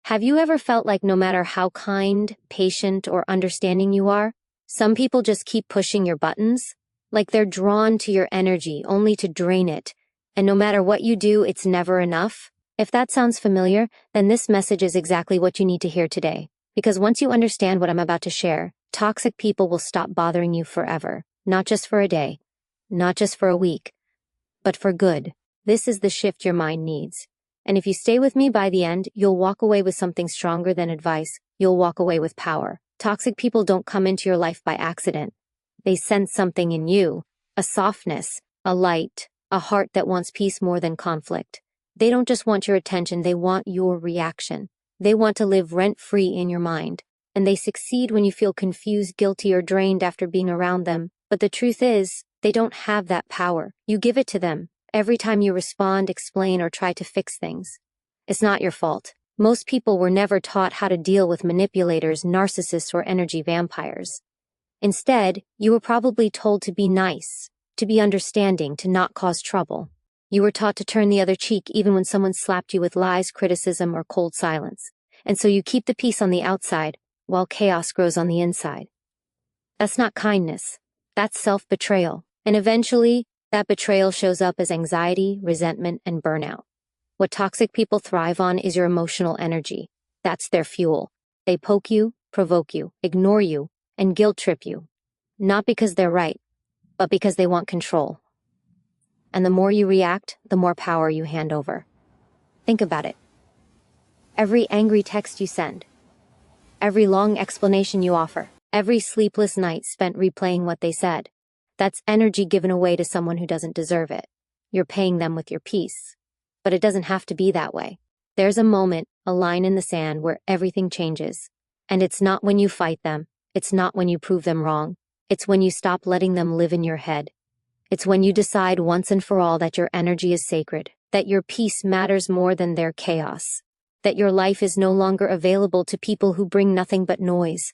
Have you ever felt like no matter how kind, patient, or understanding you are, some people just keep pushing your buttons? Like they're drawn to your energy only to drain it, and no matter what you do, it's never enough? If that sounds familiar, then this message is exactly what you need to hear today. Because once you understand what I'm about to share, toxic people will stop bothering you forever. Not just for a day, not just for a week, but for good. This is the shift your mind needs. And if you stay with me by the end, you'll walk away with something stronger than advice. You'll walk away with power. Toxic people don't come into your life by accident. They sense something in you, a softness, a light, a heart that wants peace more than conflict. They don't just want your attention, they want your reaction. They want to live rent-free in your mind. And they succeed when you feel confused, guilty, or drained after being around them. But the truth is, they don't have that power. You give it to them every time you respond, explain, or try to fix things. It's not your fault. Most people were never taught how to deal with manipulators, narcissists, or energy vampires. Instead, you were probably told to be nice, to be understanding, to not cause trouble. You were taught to turn the other cheek even when someone slapped you with lies, criticism, or cold silence. And so you keep the peace on the outside, while chaos grows on the inside. That's not kindness. That's self-betrayal. And eventually, that betrayal shows up as anxiety, resentment, and burnout. What toxic people thrive on is your emotional energy. That's their fuel. They poke you, provoke you, ignore you, and guilt trip you. Not because they're right, but because they want control. And the more you react, the more power you hand over. Think about it. Every angry text you send, every long explanation you offer, every sleepless night spent replaying what they said, that's energy given away to someone who doesn't deserve it. You're paying them with your peace. But it doesn't have to be that way. There's a moment, a line in the sand where everything changes. And it's not when you fight them. It's not when you prove them wrong. It's when you stop letting them live in your head. It's when you decide once and for all that your energy is sacred, that your peace matters more than their chaos, that your life is no longer available to people who bring nothing but noise.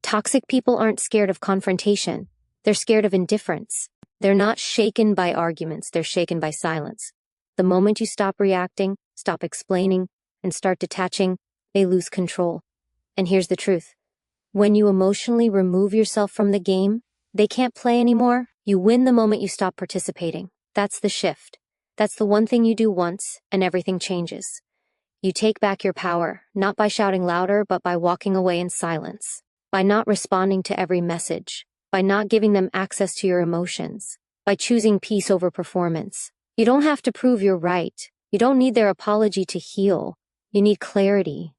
Toxic people aren't scared of confrontation. They're scared of indifference. They're not shaken by arguments, they're shaken by silence. The moment you stop reacting, stop explaining, and start detaching, they lose control. And here's the truth. When you emotionally remove yourself from the game, they can't play anymore. You win the moment you stop participating. That's the shift. That's the one thing you do once, and everything changes. You take back your power, not by shouting louder, but by walking away in silence, by not responding to every message, by not giving them access to your emotions, by choosing peace over performance. You don't have to prove you're right. You don't need their apology to heal. You need clarity.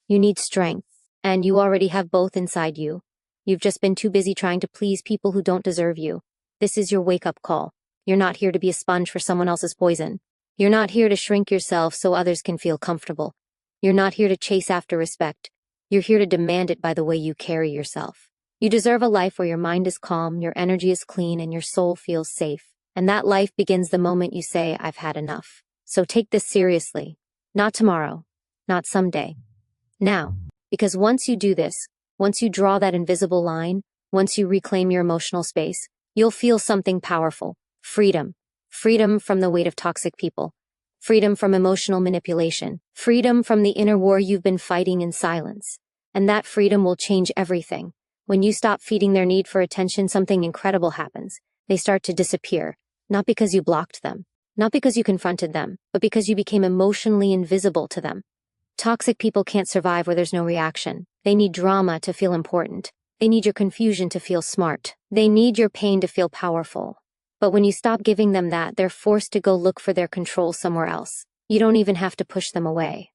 You need strength. And you already have both inside you. You've just been too busy trying to please people who don't deserve you. This is your wake-up call. You're not here to be a sponge for someone else's poison. You're not here to shrink yourself so others can feel comfortable. You're not here to chase after respect. You're here to demand it by the way you carry yourself. You deserve a life where your mind is calm, your energy is clean, and your soul feels safe. And that life begins the moment you say, I've had enough. So take this seriously. Not tomorrow. Not someday. Now. Because once you do this, once you draw that invisible line, once you reclaim your emotional space, you'll feel something powerful. Freedom. Freedom from the weight of toxic people. Freedom from emotional manipulation. Freedom from the inner war you've been fighting in silence. And that freedom will change everything. When you stop feeding their need for attention, something incredible happens. They start to disappear. Not because you blocked them. Not because you confronted them, but because you became emotionally invisible to them. Toxic people can't survive where there's no reaction. They need drama to feel important. They need your confusion to feel smart. They need your pain to feel powerful. But when you stop giving them that, they're forced to go look for their control somewhere else. You don't even have to push them away.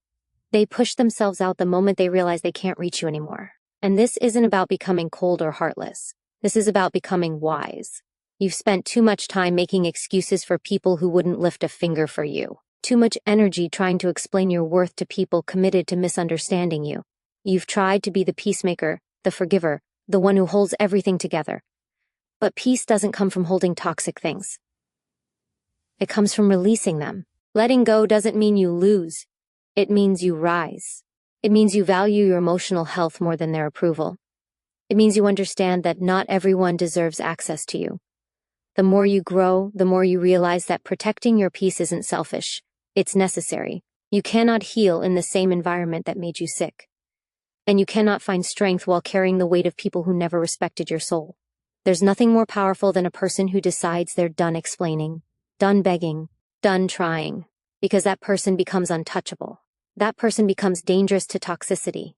They push themselves out the moment they realize they can't reach you anymore. And this isn't about becoming cold or heartless. This is about becoming wise. You've spent too much time making excuses for people who wouldn't lift a finger for you. Too much energy trying to explain your worth to people committed to misunderstanding you. You've tried to be the peacemaker, the forgiver, the one who holds everything together. But peace doesn't come from holding toxic things. It comes from releasing them. Letting go doesn't mean you lose. It means you rise. It means you value your emotional health more than their approval. It means you understand that not everyone deserves access to you. The more you grow, the more you realize that protecting your peace isn't selfish. It's necessary. You cannot heal in the same environment that made you sick. And you cannot find strength while carrying the weight of people who never respected your soul. There's nothing more powerful than a person who decides they're done explaining, done begging, done trying, because that person becomes untouchable. That person becomes dangerous to toxicity.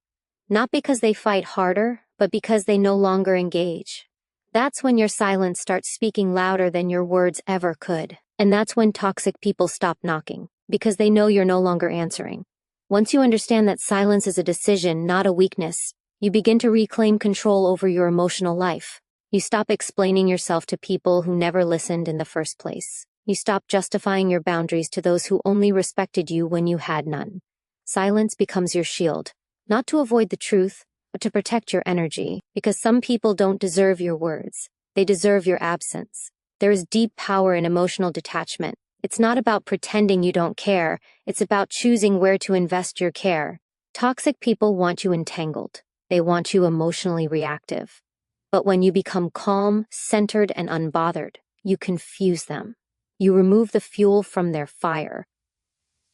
Not because they fight harder, but because they no longer engage. That's when your silence starts speaking louder than your words ever could. And that's when toxic people stop knocking, because they know you're no longer answering. Once you understand that silence is a decision, not a weakness, you begin to reclaim control over your emotional life. You stop explaining yourself to people who never listened in the first place. You stop justifying your boundaries to those who only respected you when you had none. Silence becomes your shield, not to avoid the truth, but to protect your energy, because some people don't deserve your words. They deserve your absence. There is deep power in emotional detachment. It's not about pretending you don't care. It's about choosing where to invest your care. Toxic people want you entangled. They want you emotionally reactive. But when you become calm, centered, and unbothered, you confuse them. You remove the fuel from their fire.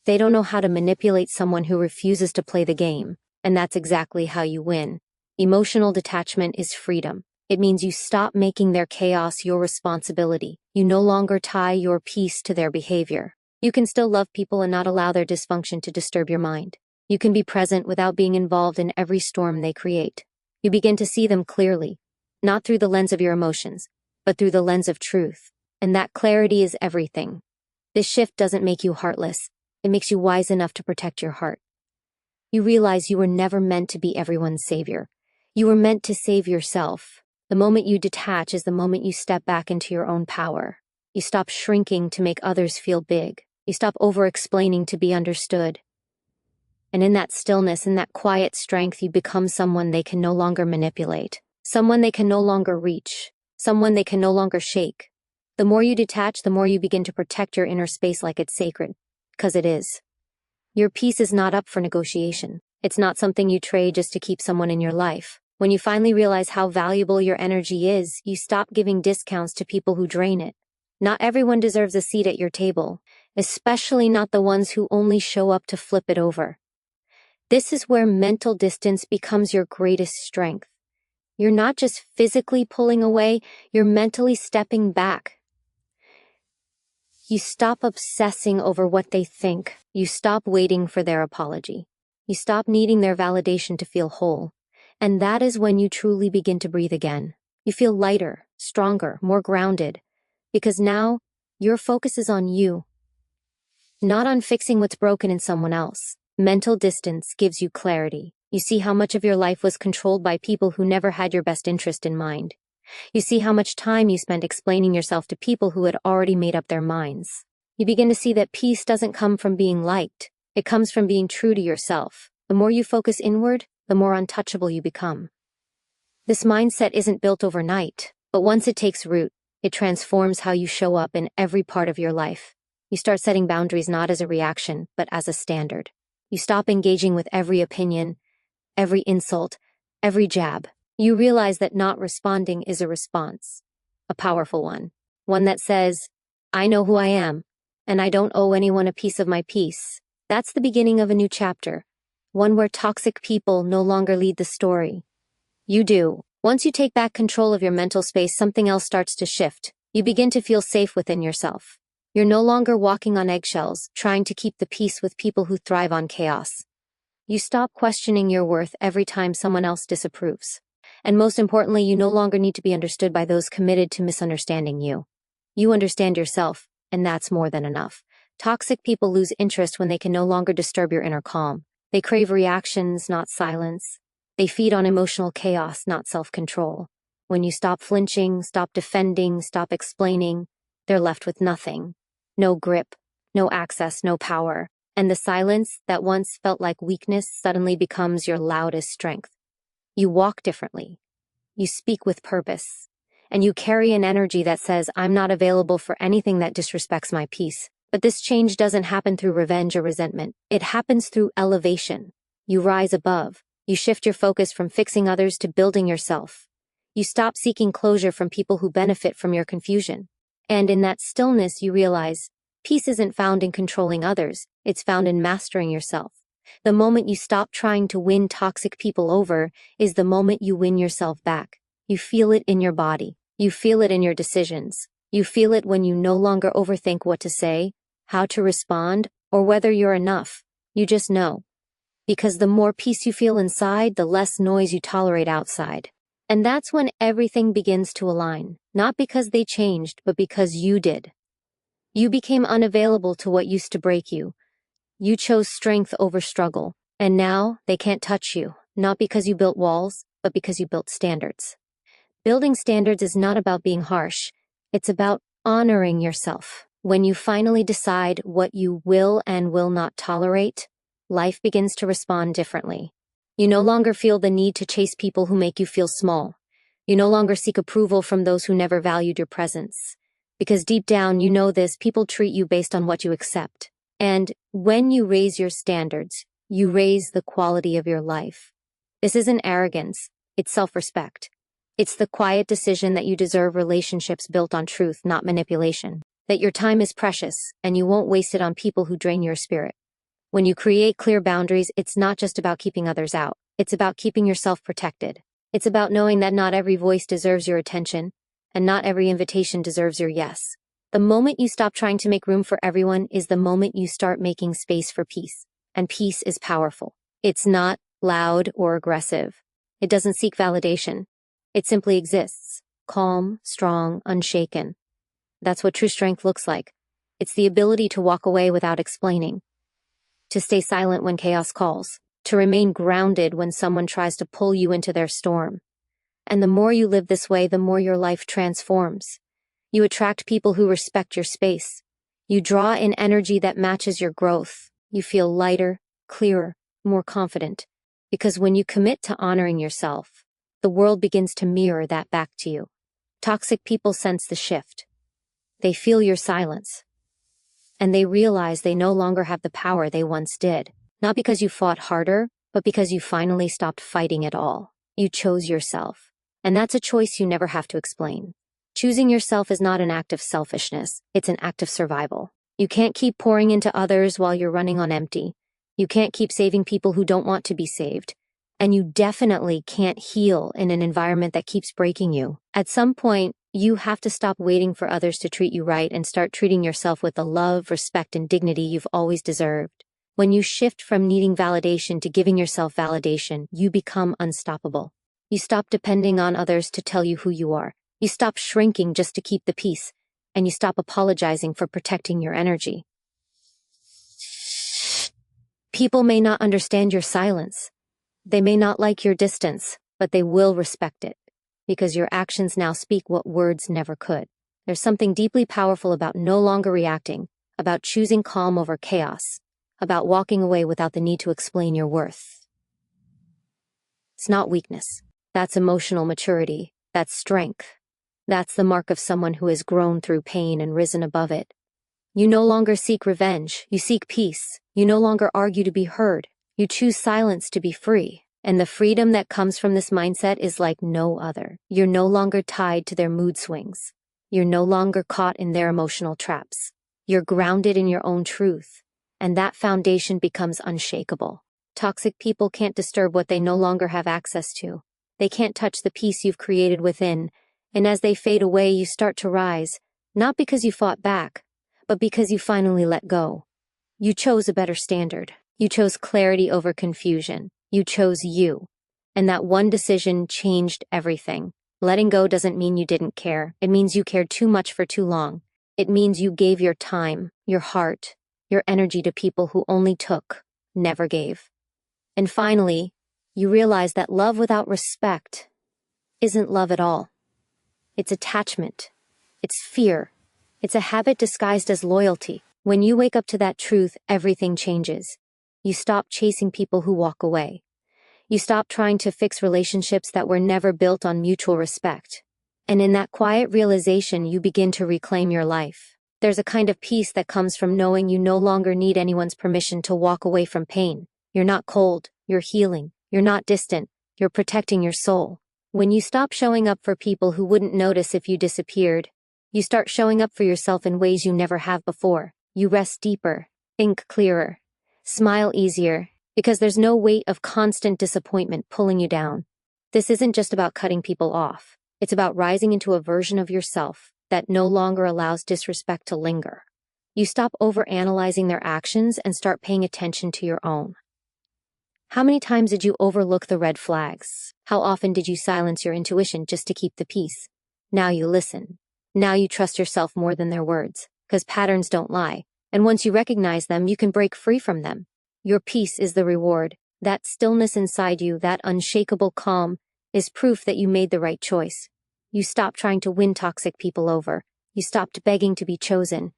They don't know how to manipulate someone who refuses to play the game, and that's exactly how you win. Emotional detachment is freedom. It means you stop making their chaos your responsibility. You no longer tie your peace to their behavior. You can still love people and not allow their dysfunction to disturb your mind. You can be present without being involved in every storm they create. You begin to see them clearly, not through the lens of your emotions, but through the lens of truth. And that clarity is everything. This shift doesn't make you heartless. It makes you wise enough to protect your heart. You realize you were never meant to be everyone's savior. You were meant to save yourself. The moment you detach is the moment you step back into your own power. You stop shrinking to make others feel big. You stop over-explaining to be understood. And in that stillness, in that quiet strength, you become someone they can no longer manipulate. Someone they can no longer reach. Someone they can no longer shake. The more you detach, the more you begin to protect your inner space like it's sacred. Because it is. Your peace is not up for negotiation. It's not something you trade just to keep someone in your life. When you finally realize how valuable your energy is, you stop giving discounts to people who drain it. Not everyone deserves a seat at your table, especially not the ones who only show up to flip it over. This is where mental distance becomes your greatest strength. You're not just physically pulling away, you're mentally stepping back. You stop obsessing over what they think. You stop waiting for their apology. You stop needing their validation to feel whole. And that is when you truly begin to breathe again. You feel lighter, stronger, more grounded. Because now, your focus is on you. Not on fixing what's broken in someone else. Mental distance gives you clarity. You see how much of your life was controlled by people who never had your best interest in mind. You see how much time you spent explaining yourself to people who had already made up their minds. You begin to see that peace doesn't come from being liked. It comes from being true to yourself. The more you focus inward, the more untouchable you become. This mindset isn't built overnight, but once it takes root, it transforms how you show up in every part of your life. You start setting boundaries not as a reaction, but as a standard. You stop engaging with every opinion, every insult, every jab. You realize that not responding is a response, a powerful one that says, I know who I am, and I don't owe anyone a piece of my peace. That's the beginning of a new chapter, one where toxic people no longer lead the story. You do. Once you take back control of your mental space, something else starts to shift. You begin to feel safe within yourself. You're no longer walking on eggshells, trying to keep the peace with people who thrive on chaos. You stop questioning your worth every time someone else disapproves. And most importantly, you no longer need to be understood by those committed to misunderstanding you. You understand yourself, and that's more than enough. Toxic people lose interest when they can no longer disturb your inner calm. They crave reactions, not silence. They feed on emotional chaos, not self-control. When you stop flinching, stop defending, stop explaining, they're left with nothing. No grip, no access, no power. And the silence that once felt like weakness suddenly becomes your loudest strength. You walk differently. You speak with purpose. And you carry an energy that says, I'm not available for anything that disrespects my peace. But this change doesn't happen through revenge or resentment. It happens through elevation. You rise above. You shift your focus from fixing others to building yourself. You stop seeking closure from people who benefit from your confusion. And in that stillness, you realize, peace isn't found in controlling others. It's found in mastering yourself. The moment you stop trying to win toxic people over is the moment you win yourself back. You feel it in your body. You feel it in your decisions. You feel it when you no longer overthink what to say, how to respond, or whether you're enough. You just know. Because the more peace you feel inside, the less noise you tolerate outside. And that's when everything begins to align, not because they changed, but because you did. You became unavailable to what used to break you. You chose strength over struggle, and now they can't touch you, not because you built walls, but because you built standards. Building standards is not about being harsh. It's about honoring yourself. When you finally decide what you will and will not tolerate, life begins to respond differently. You no longer feel the need to chase people who make you feel small. You no longer seek approval from those who never valued your presence. Because deep down, you know this, people treat you based on what you accept. And when you raise your standards, you raise the quality of your life. This isn't arrogance, it's self-respect. It's the quiet decision that you deserve relationships built on truth, not manipulation. That your time is precious, and you won't waste it on people who drain your spirit. When you create clear boundaries, it's not just about keeping others out. It's about keeping yourself protected. It's about knowing that not every voice deserves your attention, and not every invitation deserves your yes. The moment you stop trying to make room for everyone is the moment you start making space for peace. And peace is powerful. It's not loud or aggressive. It doesn't seek validation. It simply exists. Calm, strong, unshaken. That's what true strength looks like. It's the ability to walk away without explaining. To stay silent when chaos calls. To remain grounded when someone tries to pull you into their storm. And the more you live this way, the more your life transforms. You attract people who respect your space. You draw in energy that matches your growth. You feel lighter, clearer, more confident. Because when you commit to honoring yourself, the world begins to mirror that back to you. Toxic people sense the shift. They feel your silence. And they realize they no longer have the power they once did. Not because you fought harder, but because you finally stopped fighting at all. You chose yourself. And that's a choice you never have to explain. Choosing yourself is not an act of selfishness, it's an act of survival. You can't keep pouring into others while you're running on empty. You can't keep saving people who don't want to be saved. And you definitely can't heal in an environment that keeps breaking you. At some point, you have to stop waiting for others to treat you right and start treating yourself with the love, respect, and dignity you've always deserved. When you shift from needing validation to giving yourself validation, you become unstoppable. You stop depending on others to tell you who you are. You stop shrinking just to keep the peace, and you stop apologizing for protecting your energy. People may not understand your silence. They may not like your distance, but they will respect it, because your actions now speak what words never could. There's something deeply powerful about no longer reacting, about choosing calm over chaos, about walking away without the need to explain your worth. It's not weakness. That's emotional maturity. That's strength. That's the mark of someone who has grown through pain and risen above it. You no longer seek revenge. You seek peace. You no longer argue to be heard. You choose silence to be free. And the freedom that comes from this mindset is like no other. You're no longer tied to their mood swings. You're no longer caught in their emotional traps. You're grounded in your own truth. And that foundation becomes unshakable. Toxic people can't disturb what they no longer have access to. They can't touch the peace you've created within, and as they fade away, you start to rise, not because you fought back, but because you finally let go. You chose a better standard. You chose clarity over confusion. You chose you. And that one decision changed everything. Letting go doesn't mean you didn't care. It means you cared too much for too long. It means you gave your time, your heart, your energy to people who only took, never gave. And finally, you realize that love without respect isn't love at all. It's attachment. It's fear. It's a habit disguised as loyalty. When you wake up to that truth, everything changes. You stop chasing people who walk away. You stop trying to fix relationships that were never built on mutual respect. And in that quiet realization, you begin to reclaim your life. There's a kind of peace that comes from knowing you no longer need anyone's permission to walk away from pain. You're not cold. You're healing. You're not distant. You're protecting your soul. When you stop showing up for people who wouldn't notice if you disappeared, you start showing up for yourself in ways you never have before. You rest deeper. Think clearer. Smile easier, because there's no weight of constant disappointment pulling you down. This isn't just about cutting people off. It's about rising into a version of yourself that no longer allows disrespect to linger. You stop overanalyzing their actions and start paying attention to your own. How many times did you overlook the red flags? How often did you silence your intuition just to keep the peace? Now you listen. Now you trust yourself more than their words, because patterns don't lie. And once you recognize them, you can break free from them. Your peace is the reward. That stillness inside you, that unshakable calm, is proof that you made the right choice. You stopped trying to win toxic people over. You stopped begging to be chosen.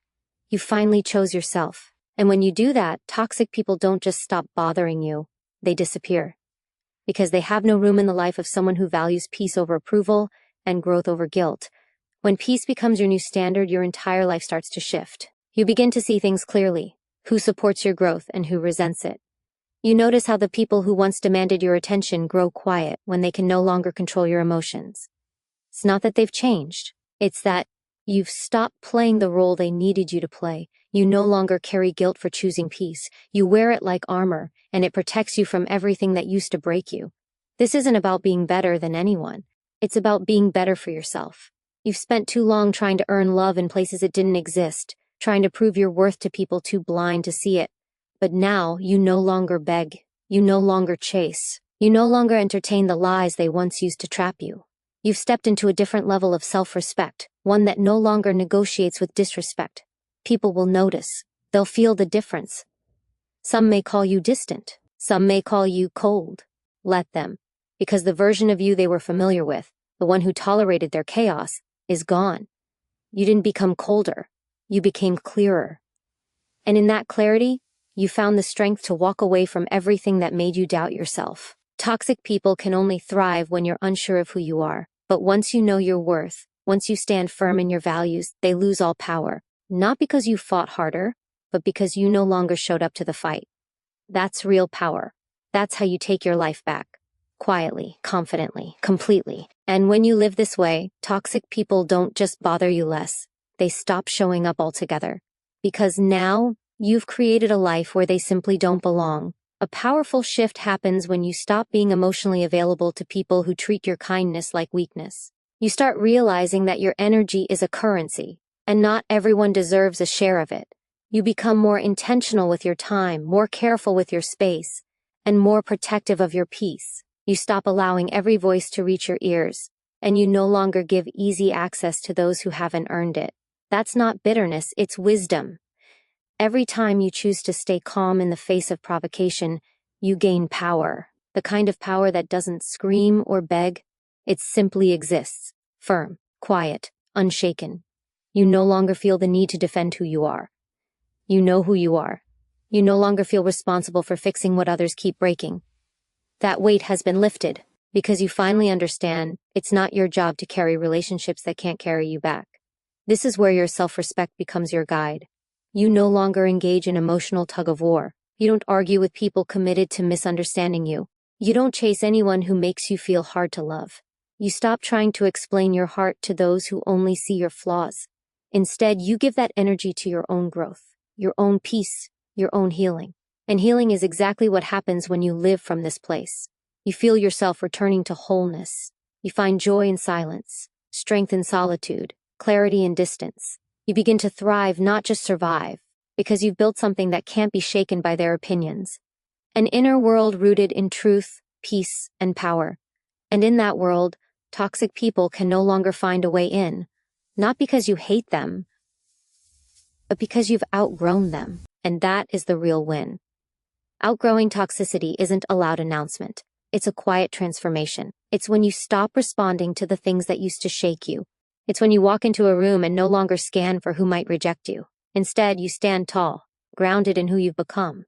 You finally chose yourself. And when you do that, toxic people don't just stop bothering you. They disappear. Because they have no room in the life of someone who values peace over approval and growth over guilt. When peace becomes your new standard, your entire life starts to shift. You begin to see things clearly. Who supports your growth and who resents it. You notice how the people who once demanded your attention grow quiet when they can no longer control your emotions. It's not that they've changed. It's that you've stopped playing the role they needed you to play. You no longer carry guilt for choosing peace. You wear it like armor, and it protects you from everything that used to break you. This isn't about being better than anyone. It's about being better for yourself. You've spent too long trying to earn love in places it didn't exist, trying to prove your worth to people too blind to see it. But now, you no longer beg. You no longer chase. You no longer entertain the lies they once used to trap you. You've stepped into a different level of self-respect, one that no longer negotiates with disrespect. People will notice. They'll feel the difference. Some may call you distant. Some may call you cold. Let them. Because the version of you they were familiar with, the one who tolerated their chaos, is gone. You didn't become colder. You became clearer. And in that clarity, you found the strength to walk away from everything that made you doubt yourself. Toxic people can only thrive when you're unsure of who you are. But once you know your worth, once you stand firm in your values, they lose all power. Not because you fought harder, but because you no longer showed up to the fight. That's real power. That's how you take your life back. Quietly, confidently, completely. And when you live this way, toxic people don't just bother you less. They stop showing up altogether. Because now, you've created a life where they simply don't belong. A powerful shift happens when you stop being emotionally available to people who treat your kindness like weakness. You start realizing that your energy is a currency, and not everyone deserves a share of it. You become more intentional with your time, more careful with your space, and more protective of your peace. You stop allowing every voice to reach your ears, and you no longer give easy access to those who haven't earned it. That's not bitterness, it's wisdom. Every time you choose to stay calm in the face of provocation, you gain power. The kind of power that doesn't scream or beg. It simply exists. Firm, quiet, unshaken. You no longer feel the need to defend who you are. You know who you are. You no longer feel responsible for fixing what others keep breaking. That weight has been lifted because you finally understand it's not your job to carry relationships that can't carry you back. This is where your self-respect becomes your guide. You no longer engage in emotional tug-of-war. You don't argue with people committed to misunderstanding you. You don't chase anyone who makes you feel hard to love. You stop trying to explain your heart to those who only see your flaws. Instead, you give that energy to your own growth, your own peace, your own healing. And healing is exactly what happens when you live from this place. You feel yourself returning to wholeness. You find joy in silence, strength in solitude, clarity in distance. You begin to thrive, not just survive, because you've built something that can't be shaken by their opinions. An inner world rooted in truth, peace, and power. And in that world, toxic people can no longer find a way in. Not because you hate them, but because you've outgrown them. And that is the real win. Outgrowing toxicity isn't a loud announcement. It's a quiet transformation. It's when you stop responding to the things that used to shake you. It's when you walk into a room and no longer scan for who might reject you. Instead, you stand tall, grounded in who you've become.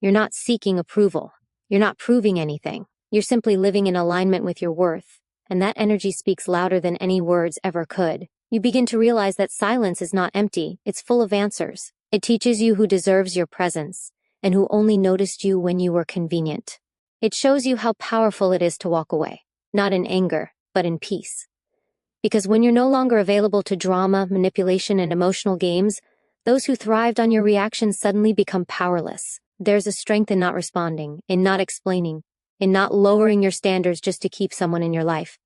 You're not seeking approval. You're not proving anything. You're simply living in alignment with your worth. And that energy speaks louder than any words ever could. You begin to realize that silence is not empty. It's full of answers. It teaches you who deserves your presence and who only noticed you when you were convenient. It shows you how powerful it is to walk away, not in anger, but in peace. Because when you're no longer available to drama, manipulation, and emotional games, Those who thrived on your reactions suddenly become powerless. There's a strength in not responding, in not explaining, in not lowering your standards just to keep someone in your life.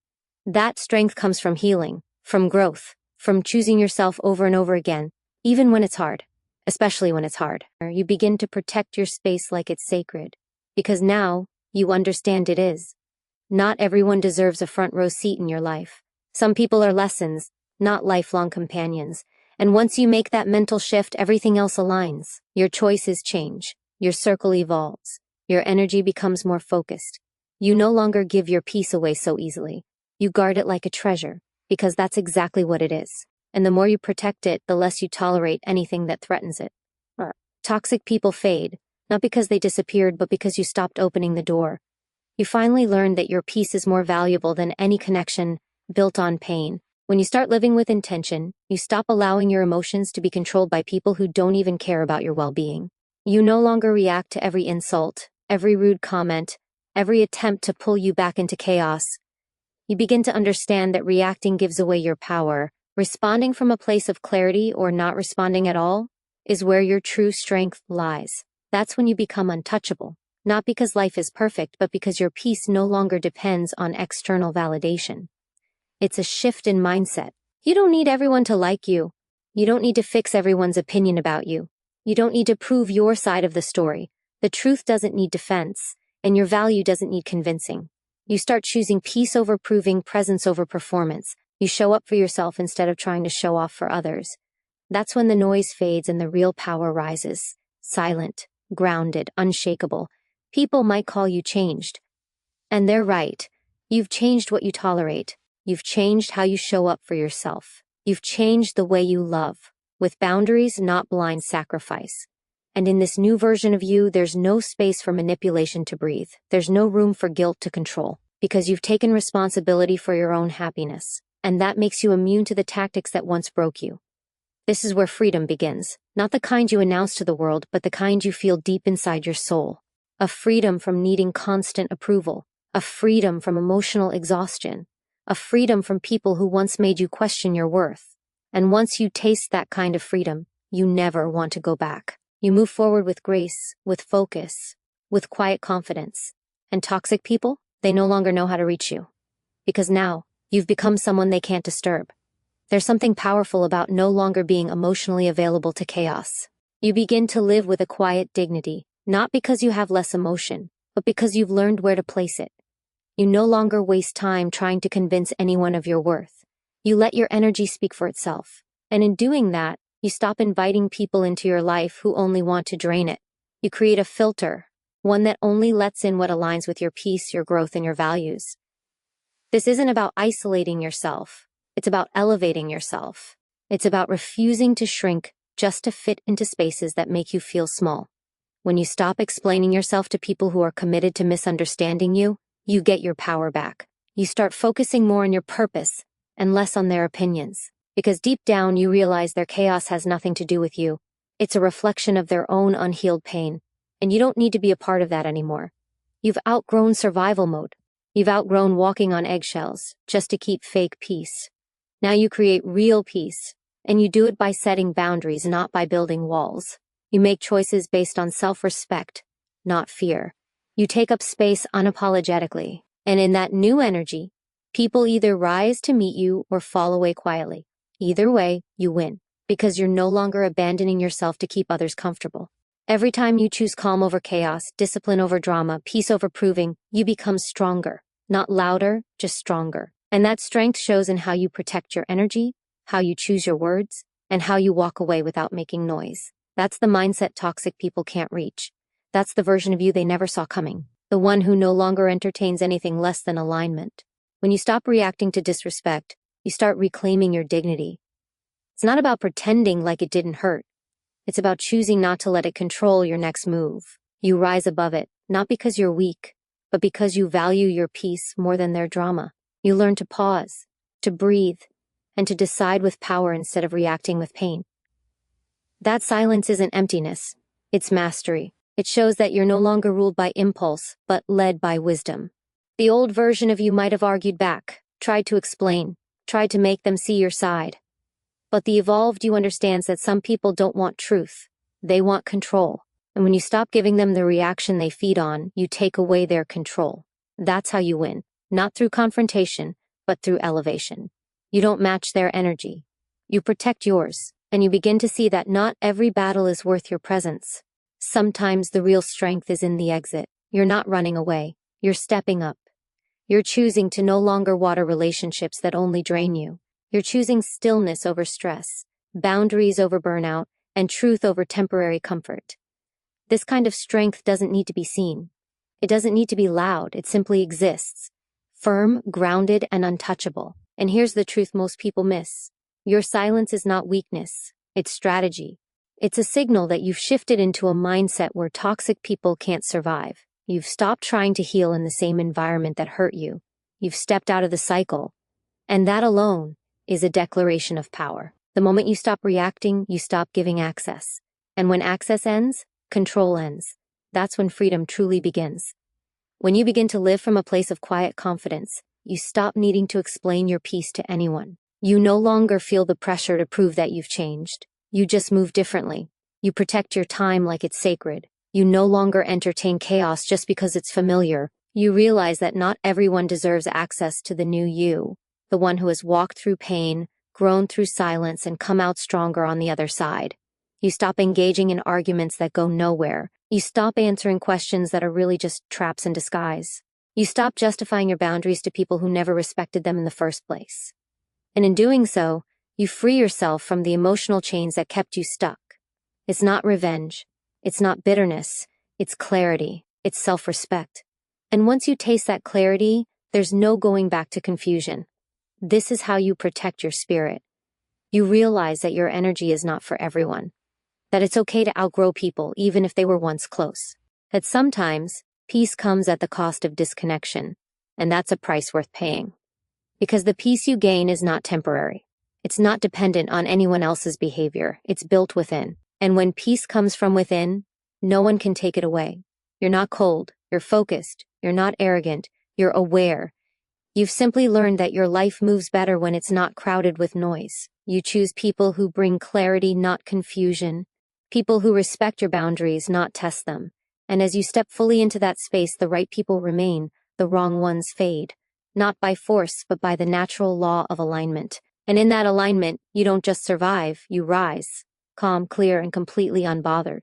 That strength comes from healing, from growth, from choosing yourself over and over again, even when it's hard, especially when it's hard. You begin to protect your space like it's sacred, because now you understand it is. Not everyone deserves a front row seat in your life. Some people are lessons, not lifelong companions. And once you make that mental shift, everything else aligns. Your choices change. Your circle evolves. Your energy becomes more focused. You no longer give your peace away so easily. You guard it like a treasure, because that's exactly what it is. And the more you protect it, the less you tolerate anything that threatens it. Toxic people fade, not because they disappeared, but because you stopped opening the door. You finally learned that your peace is more valuable than any connection built on pain. When you start living with intention, you stop allowing your emotions to be controlled by people who don't even care about your well-being. You no longer react to every insult, every rude comment, every attempt to pull you back into chaos. You begin to understand that reacting gives away your power. Responding from a place of clarity, or not responding at all, is where your true strength lies. That's when you become untouchable, not because life is perfect, but because your peace no longer depends on external validation. It's a shift in mindset. You don't need everyone to like you. You don't need to fix everyone's opinion about you. You don't need to prove your side of the story. The truth doesn't need defense, and your value doesn't need convincing. You start choosing peace over proving, presence over performance. You show up for yourself instead of trying to show off for others. That's when the noise fades and the real power rises. Silent, grounded, unshakable. People might call you changed. And they're right. You've changed what you tolerate. You've changed how you show up for yourself. You've changed the way you love, with boundaries, not blind sacrifice. And in this new version of you, there's no space for manipulation to breathe. There's no room for guilt to control, because you've taken responsibility for your own happiness. And that makes you immune to the tactics that once broke you. This is where freedom begins. Not the kind you announce to the world, but the kind you feel deep inside your soul. A freedom from needing constant approval. A freedom from emotional exhaustion. A freedom from people who once made you question your worth. And once you taste that kind of freedom, you never want to go back. You move forward with grace, with focus, with quiet confidence. And toxic people, they no longer know how to reach you. Because now, you've become someone they can't disturb. There's something powerful about no longer being emotionally available to chaos. You begin to live with a quiet dignity, not because you have less emotion, but because you've learned where to place it. You no longer waste time trying to convince anyone of your worth. You let your energy speak for itself. And in doing that, you stop inviting people into your life who only want to drain it. You create a filter, one that only lets in what aligns with your peace, your growth, and your values. This isn't about isolating yourself. It's about elevating yourself. It's about refusing to shrink just to fit into spaces that make you feel small. When you stop explaining yourself to people who are committed to misunderstanding you, you get your power back. You start focusing more on your purpose and less on their opinions. Because deep down you realize their chaos has nothing to do with you. It's a reflection of their own unhealed pain. And you don't need to be a part of that anymore. You've outgrown survival mode. You've outgrown walking on eggshells just to keep fake peace. Now you create real peace, and you do it by setting boundaries, not by building walls. You make choices based on self-respect, not fear. You take up space unapologetically, and in that new energy, people either rise to meet you or fall away quietly. Either way, you win, because you're no longer abandoning yourself to keep others comfortable. Every time you choose calm over chaos, discipline over drama, peace over proving, you become stronger. Not louder, just stronger. And that strength shows in how you protect your energy, how you choose your words, and how you walk away without making noise. That's the mindset toxic people can't reach. That's the version of you they never saw coming. The one who no longer entertains anything less than alignment. When you stop reacting to disrespect, you start reclaiming your dignity. It's not about pretending like it didn't hurt. It's about choosing not to let it control your next move. You rise above it, not because you're weak, but because you value your peace more than their drama. You learn to pause, to breathe, and to decide with power instead of reacting with pain. That silence isn't emptiness, it's mastery. It shows that you're no longer ruled by impulse, but led by wisdom. The old version of you might have argued back, tried to explain, tried to make them see your side. But the evolved you understands that some people don't want truth. They want control. And when you stop giving them the reaction they feed on, you take away their control. That's how you win. Not through confrontation, but through elevation. You don't match their energy. You protect yours, and you begin to see that not every battle is worth your presence. Sometimes the real strength is in the exit. You're not running away. You're stepping up. You're choosing to no longer water relationships that only drain you. You're choosing stillness over stress, boundaries over burnout, and truth over temporary comfort. This kind of strength doesn't need to be seen. It doesn't need to be loud. It simply exists. Firm, grounded, and untouchable. And here's the truth most people miss. Your silence is not weakness. It's strategy. It's a signal that you've shifted into a mindset where toxic people can't survive. You've stopped trying to heal in the same environment that hurt you. You've stepped out of the cycle. And that alone is a declaration of power. The moment you stop reacting, you stop giving access. And when access ends, control ends. That's when freedom truly begins. When you begin to live from a place of quiet confidence, you stop needing to explain your peace to anyone. You no longer feel the pressure to prove that you've changed. You just move differently. You protect your time like it's sacred. You no longer entertain chaos just because it's familiar. You realize that not everyone deserves access to the new you, the one who has walked through pain, grown through silence, and come out stronger on the other side. You stop engaging in arguments that go nowhere. You stop answering questions that are really just traps in disguise. You stop justifying your boundaries to people who never respected them in the first place. And in doing so, you free yourself from the emotional chains that kept you stuck. It's not revenge. It's not bitterness. It's clarity. It's self-respect. And once you taste that clarity, there's no going back to confusion. This is how you protect your spirit. You realize that your energy is not for everyone. That it's okay to outgrow people even if they were once close. That sometimes peace comes at the cost of disconnection, and that's a price worth paying. Because the peace you gain is not temporary. It's not dependent on anyone else's behavior. It's built within. And when peace comes from within, no one can take it away. You're not cold. You're focused. You're not arrogant. You're aware. You've simply learned that your life moves better when it's not crowded with noise. You choose people who bring clarity, not confusion. People who respect your boundaries, not test them. And as you step fully into that space, the right people remain, the wrong ones fade. Not by force, but by the natural law of alignment. And in that alignment, you don't just survive, you rise. Calm, clear, and completely unbothered.